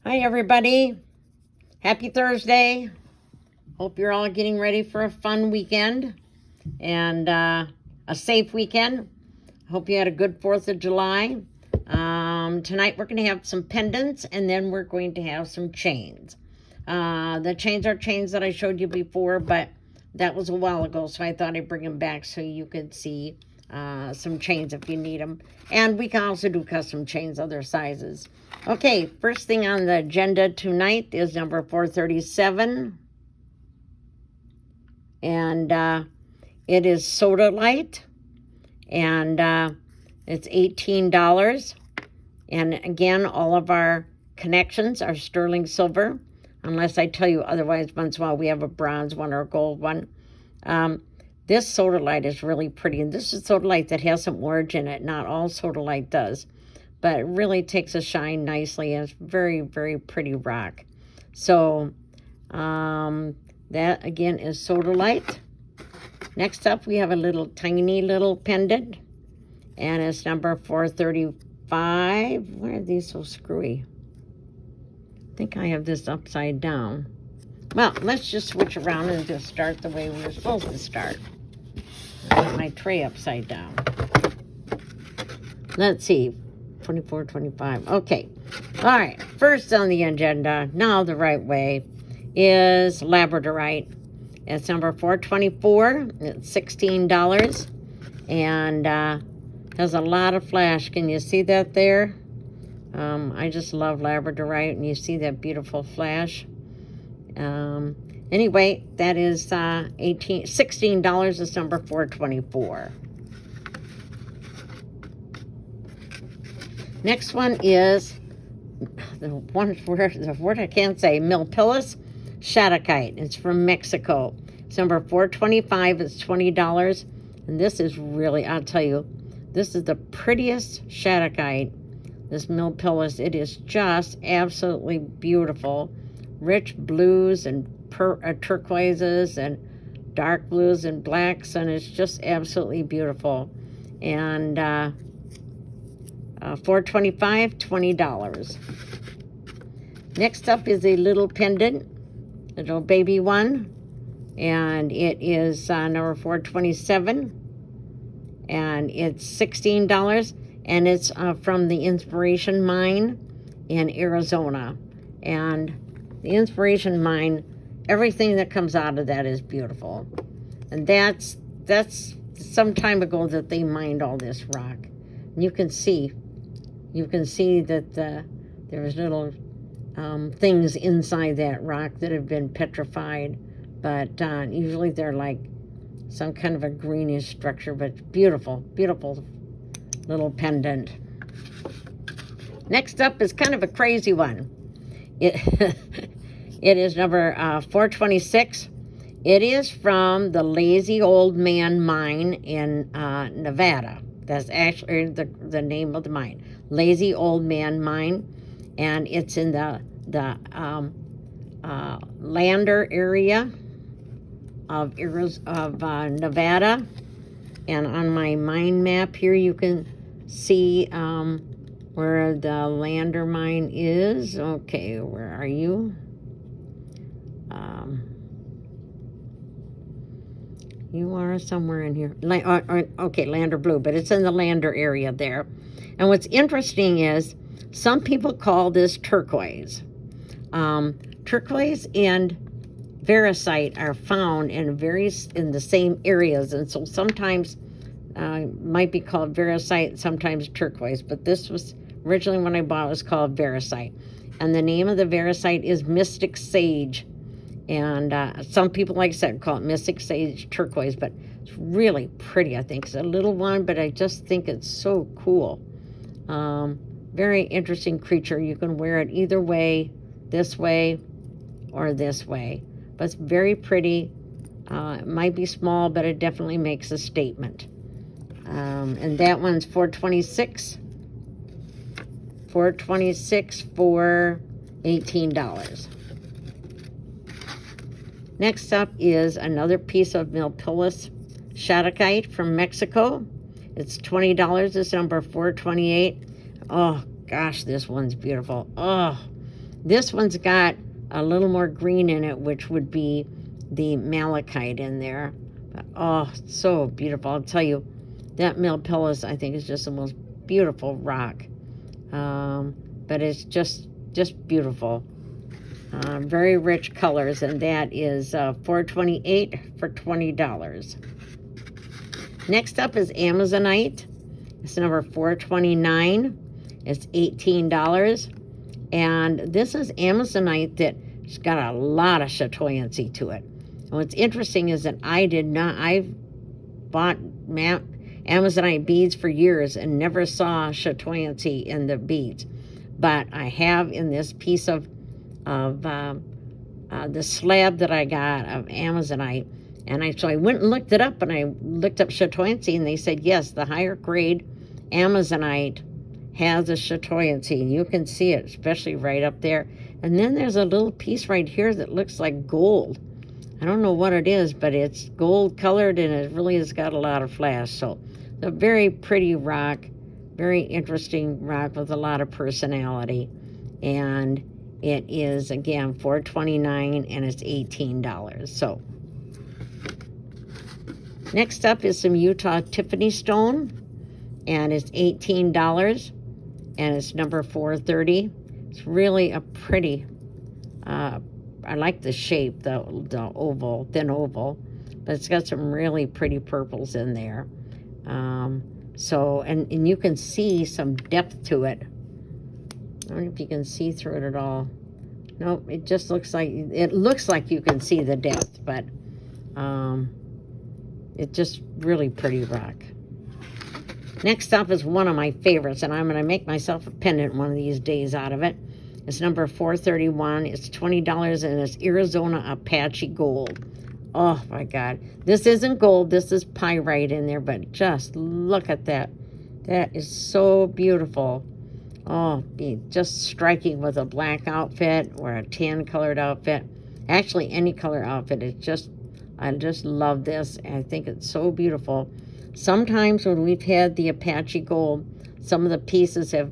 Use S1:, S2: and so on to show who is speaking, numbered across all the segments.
S1: Hi, everybody. Happy Thursday. Hope you're all getting ready for a fun weekend and a safe weekend. Hope you had a good 4th of July. Tonight we're going to have some pendants and then we're going to have some chains. The chains are chains that I showed you before, but that was a while ago, so I thought I'd bring them back so you could see some chains if you need them. And we can also do custom chains, other sizes. Okay, first thing on the agenda tonight is number 437. And it is Soda Light. And it's $18. And again, all of our connections are sterling silver. Unless I tell you otherwise, once in a while we have a bronze one or a gold one. This Soda Light is really pretty. And this is Soda Light that has some orange in it. Not all Soda Light does. But it really takes a shine nicely. And it's very, very pretty rock. So that, again, is Soda Light. Next up, we have a little tiny little pendant. And it's number 435. Why are these so screwy? I think I have this upside down. Well, let's just switch around and just start the way we were supposed to start. I put my tray upside down. Let's see. 24, 25. Okay. All right. First on the agenda, now the right way, is labradorite. It's number 424. It's $16. And has a lot of flash. Can you see that there? I just love labradorite, and you see that beautiful flash. Anyway, that is $16. It's number 424. Next one is the word I can't say, Milpillas Shattuckite. It's from Mexico. It's number 425. It's $20. And this is really, I'll tell you, this is the prettiest Shattuckite. This Milpillas, it is just absolutely beautiful. Rich blues and turquoises and dark blues and blacks, and it's just absolutely beautiful. And 425, $20. Next up is a little pendant, little baby one, and it is number 427, and it's $16, and it's from the Inspiration Mine in Arizona. And the Inspiration Mine, everything that comes out of that is beautiful. And that's some time ago that they mined all this rock. And you can see that there was little things inside that rock that have been petrified. But usually they're like some kind of a greenish structure, but beautiful, beautiful little pendant. Next up is kind of a crazy one. It is number 426. It is from the Lazy Old Man Mine in Nevada. That's actually the name of the mine, Lazy Old Man Mine, and it's in the Lander area of Nevada. And on my mine map here, you can see where the Lander mine is. Okay, where are you? You are somewhere in here. Okay, Lander Blue, but it's in the Lander area there. And what's interesting is some people call this turquoise. Turquoise and variscite are found in the same areas, and so sometimes might be called variscite, sometimes turquoise. But this was originally, when I bought it, was called variscite, and the name of the variscite is Mystic Sage. And some people, like I said, call it Mystic Sage turquoise, but it's really pretty. I think it's a little one, but I just think it's so cool. Very interesting creature. You can wear it either way, this way or this way. But it's very pretty. It might be small, but it definitely makes a statement. And that one's 426. 426 for $18. Next up is another piece of Milpillas Shattuckite from Mexico. It's $20. It's number 428. Oh, gosh, this one's beautiful. Oh, This one's got a little more green in it, which would be the malachite in there. But, oh, so beautiful. I'll tell you, that Malpellis, I think, is just the most beautiful rock. But it's just beautiful. Very rich colors, and that is $4.28 for $20. Next up is Amazonite. It's number 429. It's $18. And this is Amazonite that's got a lot of chatoyancy to it. And what's interesting is that I've bought Amazonite beads for years and never saw chatoyancy in the beads. But I have in this piece of the slab that I got of Amazonite. And so I went and looked it up, and I looked up chatoyancy, and they said, yes, the higher grade Amazonite has a chatoyancy, and you can see it, especially right up there. And then there's a little piece right here that looks like gold. I don't know what it is, but it's gold colored, and it really has got a lot of flash. So it's a very pretty rock, very interesting rock with a lot of personality. And it is, again, $4.29, and it's $18. So next up is some Utah Tiffany stone, and it's $18, and it's number 430. It's really a pretty, I like the shape, the oval, thin oval, but it's got some really pretty purples in there. So, and you can see some depth to it. I don't know if you can see through it at all. Nope, it just looks like you can see the depth, but it's just really pretty rock. Next up is one of my favorites, and I'm going to make myself a pendant one of these days out of it. It's number 431. It's $20, and it's Arizona Apache Gold. Oh, my God. This isn't gold. This is pyrite in there, but just look at that. That is so beautiful. Oh, be just striking with a black outfit or a tan-colored outfit. Actually, any color outfit. I just love this. I think it's so beautiful. Sometimes when we've had the Apache Gold, some of the pieces have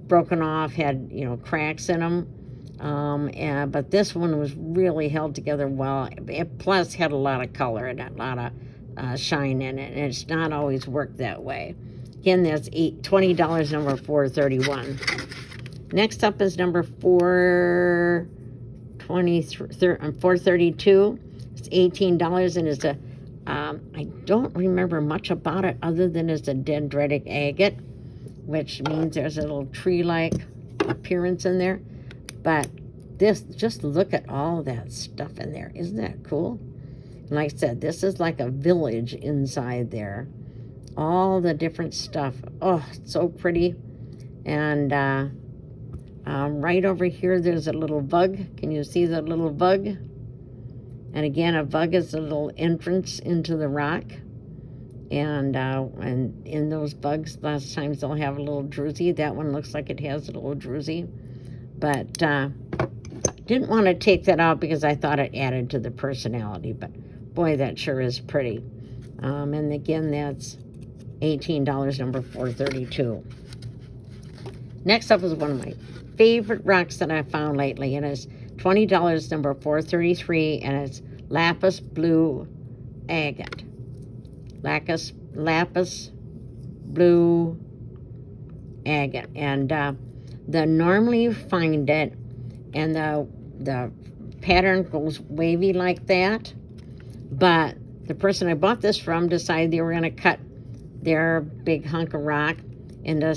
S1: broken off, had, cracks in them. But this one was really held together well. It plus had a lot of color and a lot of shine in it, and it's not always worked that way. Again, that's $20, number 431. Next up is number 432. It's $18, and it's I don't remember much about it other than it's a dendritic agate, which means there's a little tree-like appearance in there. But just look at all that stuff in there. Isn't that cool? And like I said, this is like a village inside there. All the different stuff. Oh, it's so pretty. And right over here, there's a little bug. Can you see the little bug? And again, a bug is a little entrance into the rock. And in those bugs, lots of times they'll have a little druzy. That one looks like it has a little druzy. But didn't want to take that out because I thought it added to the personality. But boy, that sure is pretty. And again, that's $18, number 432. Next up is one of my favorite rocks that I found lately, and it's $20, number 433, and it's lapis blue agate. Lapis blue agate. And normally you find it, and the pattern goes wavy like that, but the person I bought this from decided they were going to cut their big hunk of rock into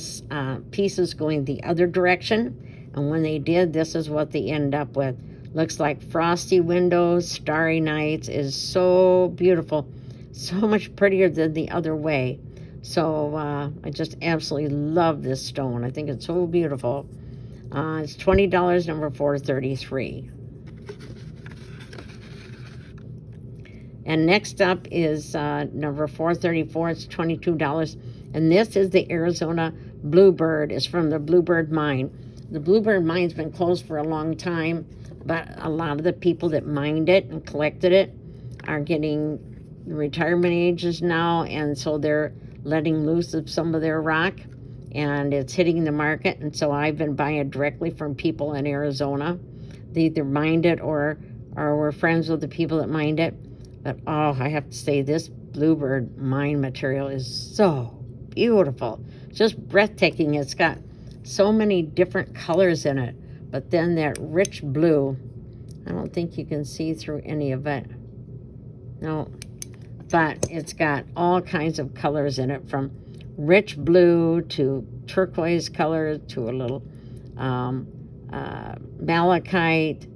S1: pieces going the other direction. And when they did, this is what they end up with. Looks like frosty windows, starry nights. Is so beautiful. So much prettier than the other way. So I just absolutely love this stone. I think it's so beautiful. It's $20, number 433. And next up is number 434. It's $22. And this is the Arizona Bluebird. It's from the Bluebird Mine. The Bluebird Mine's been closed for a long time, but a lot of the people that mined it and collected it are getting retirement ages now, and so they're letting loose of some of their rock. and it's hitting the market. And so I've been buying it directly from people in Arizona. They either mined it or we're friends with the people that mined it. But oh, I have to say, this bluebird mine material is so beautiful. Just breathtaking. It's got so many different colors in it. But then that rich blue, I don't think you can see through any of it. No, but it's got all kinds of colors in it, from rich blue to turquoise color to a little malachite.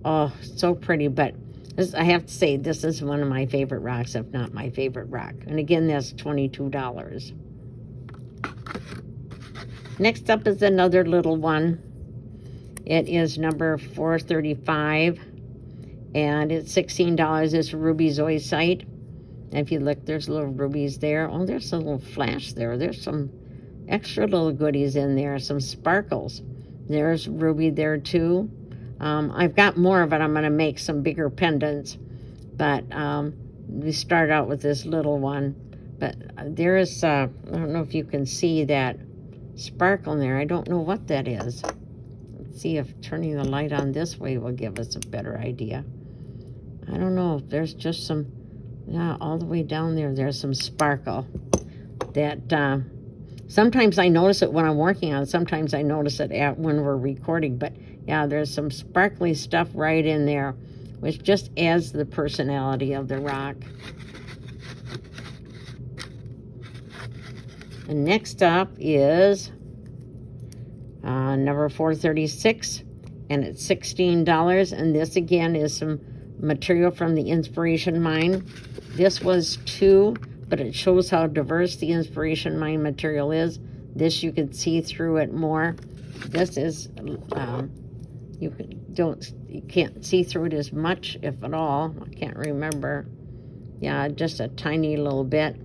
S1: Oh, so pretty. But this, I have to say, this is one of my favorite rocks, if not my favorite rock. And again, that's $22. Next up is another little one. It is number 435, and it's $16. It's ruby zoisite. If you look, there's little rubies there. Oh, there's a little flash there. There's some extra little goodies in there, some sparkles. There's ruby there too. I've got more of it. I'm going to make some bigger pendants, but we start out with this little one. But there is, I don't know if you can see that sparkle in there. I don't know what that is. Let's see if turning the light on this way will give us a better idea. I don't know if there's just some, yeah, all the way down there, there's some sparkle that sometimes I notice it when I'm working on it. Sometimes I notice it when we're recording. But yeah, there's some sparkly stuff right in there, which just adds the personality of the rock. And next up is number 436, and it's $16. And this again is some material from the Inspiration Mine. This was 2, but it shows how diverse the Inspiration Mine material is. This, you can see through it more. This is you can't see through it as much, if at all. I can't remember. Yeah, just a tiny little bit.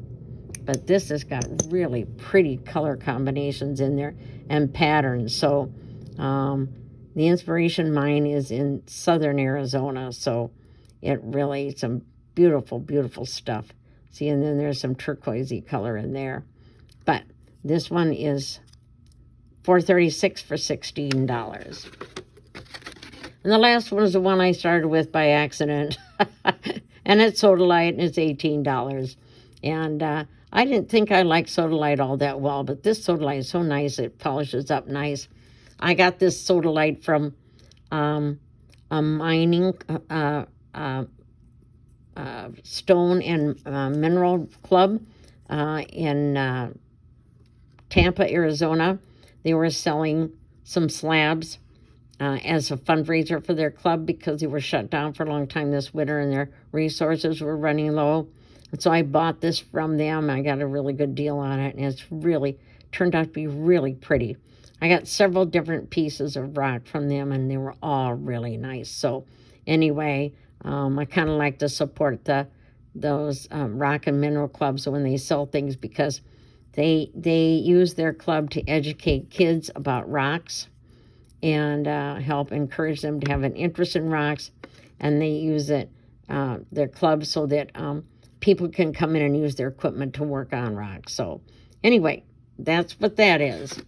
S1: But this has got really pretty color combinations in there and patterns. So the Inspiration Mine is in southern Arizona, so it really, some beautiful, beautiful stuff. See, and then there's some turquoisey color in there. But this one is $436 for $16. And the last one is the one I started with by accident. And it's sodalite, and it's $18. And I didn't think I liked sodalite all that well, but this sodalite is so nice. It polishes up nice. I got this sodalite from a mining stone and mineral club in Tampa, Arizona. They were selling some slabs as a fundraiser for their club because they were shut down for a long time this winter and their resources were running low. And so I bought this from them. I got a really good deal on it, and it's really turned out to be really pretty. I got several different pieces of rock from them, and they were all really nice. So anyway, I kind of like to support those rock and mineral clubs when they sell things, because they use their club to educate kids about rocks and help encourage them to have an interest in rocks. And they use it, their club, so that people can come in and use their equipment to work on rocks. So anyway, that's what that is.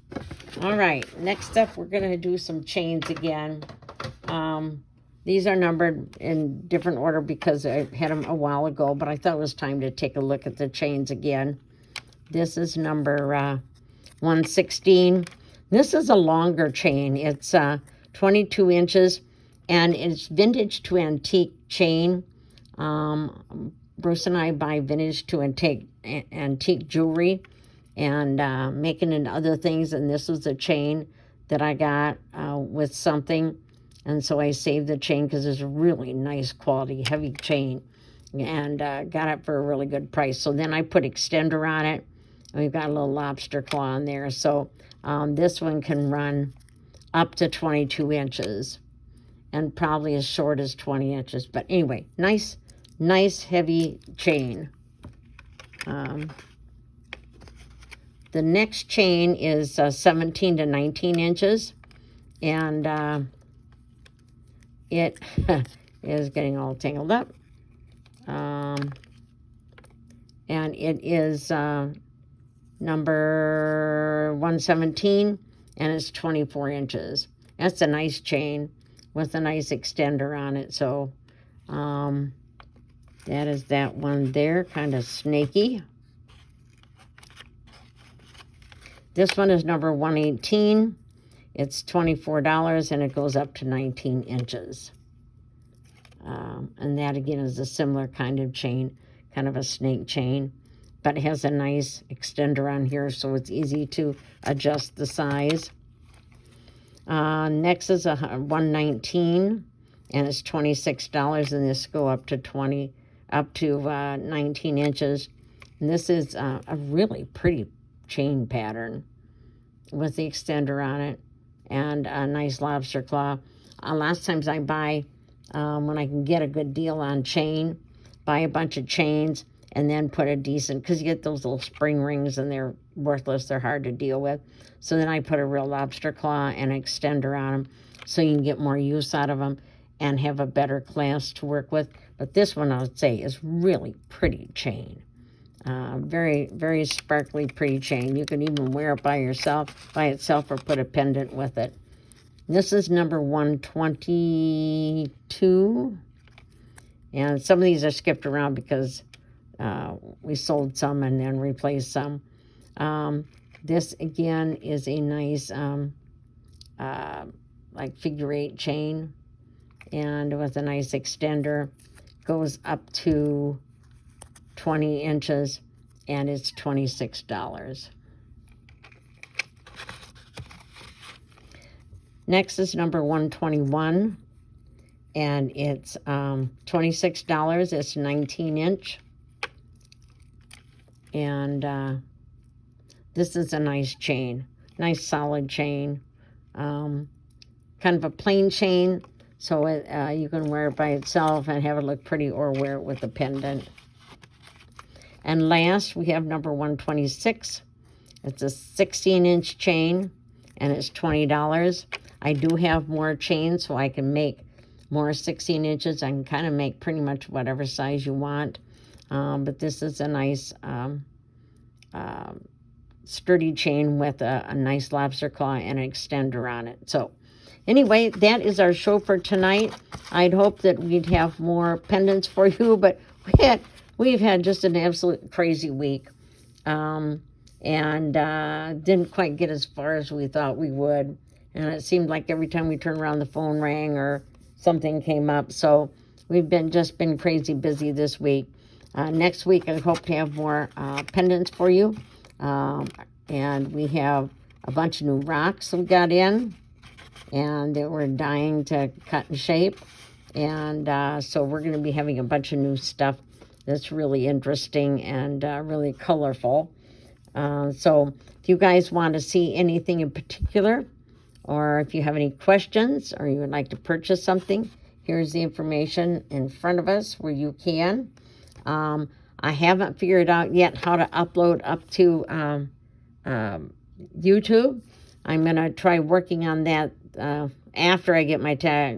S1: All right, next up, we're going to do some chains again. These are numbered in different order because I had them a while ago, but I thought it was time to take a look at the chains again. This is number 116. This is a longer chain. It's 22 inches, and it's vintage to antique chain. Bruce and I buy vintage to antique jewelry and making into other things. And this was a chain that I got with something. And so I saved the chain because it's a really nice quality, heavy chain. And got it for a really good price. So then I put extender on it. And we've got a little lobster claw on there. So this one can run up to 22 inches. And probably as short as 20 inches. But anyway, nice heavy chain. The next chain is 17 to 19 inches, and it is getting all tangled up. And it is number 117, and it's 24 inches. That's a nice chain with a nice extender on it. So that is that one there, kind of snaky. This one is number 118. It's $24, and it goes up to 19 inches. And that, again, is a similar kind of chain, kind of a snake chain. But it has a nice extender on here, so it's easy to adjust the size. Next is a 119, and it's $26, and this go up to 19 inches. And this is a really pretty chain pattern with the extender on it and a nice lobster claw. Lots of times I buy, when I can get a good deal on chain, buy a bunch of chains and then put a decent, because you get those little spring rings and they're worthless, they're hard to deal with. So then I put a real lobster claw and extender on them so you can get more use out of them and have a better class to work with. But this one, I would say, is really pretty chain. Very, very sparkly, pretty chain. You can even wear it by itself, or put a pendant with it. This is number 122. And some of these are skipped around because we sold some and then replaced some. This, again, is a nice like figure 8 chain, and with a nice extender. Goes up to 20 inches, and it's $26. Next is number 121, and it's $26. It's 19-inch. And this is a nice chain, nice solid chain, kind of a plain chain, so you can wear it by itself and have it look pretty, or wear it with a pendant. And last, we have number 126. It's a 16-inch chain, and it's $20. I do have more chains, so I can make more 16 inches. I can kind of make pretty much whatever size you want. But this is a nice sturdy chain with a nice lobster claw and an extender on it. So anyway, that is our show for tonight. I'd hope that we'd have more pendants for you, but we've had just an absolute crazy week. And didn't quite get as far as we thought we would. And it seemed like every time we turned around, the phone rang or something came up. So we've just been crazy busy this week. Next week, I hope to have more pendants for you. And we have a bunch of new rocks we got in, and that we're dying to cut and shape. And so we're going to be having a bunch of new stuff that's really interesting and really colorful. So if you guys want to see anything in particular, or if you have any questions, or you would like to purchase something, here's the information in front of us where you can. I haven't figured out yet how to upload up to YouTube. I'm going to try working on that after I get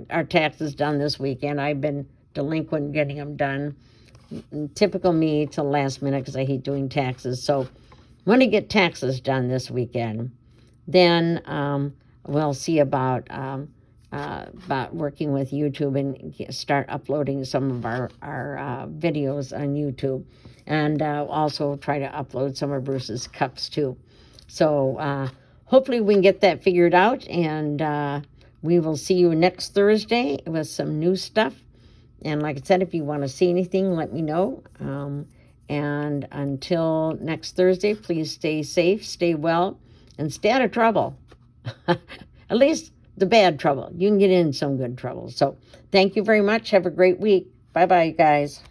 S1: our taxes done this weekend. I've been delinquent getting them done. Typical me till last minute, because I hate doing taxes. So when I get taxes done this weekend, then we'll see about working with YouTube and start uploading some of our videos on YouTube, and also try to upload some of Bruce's cups too. So hopefully we can get that figured out, and we will see you next Thursday with some new stuff. And like I said, if you want to see anything, let me know. And until next Thursday, please stay safe, stay well, and stay out of trouble. At least the bad trouble. You can get in some good trouble. So thank you very much. Have a great week. Bye-bye, guys.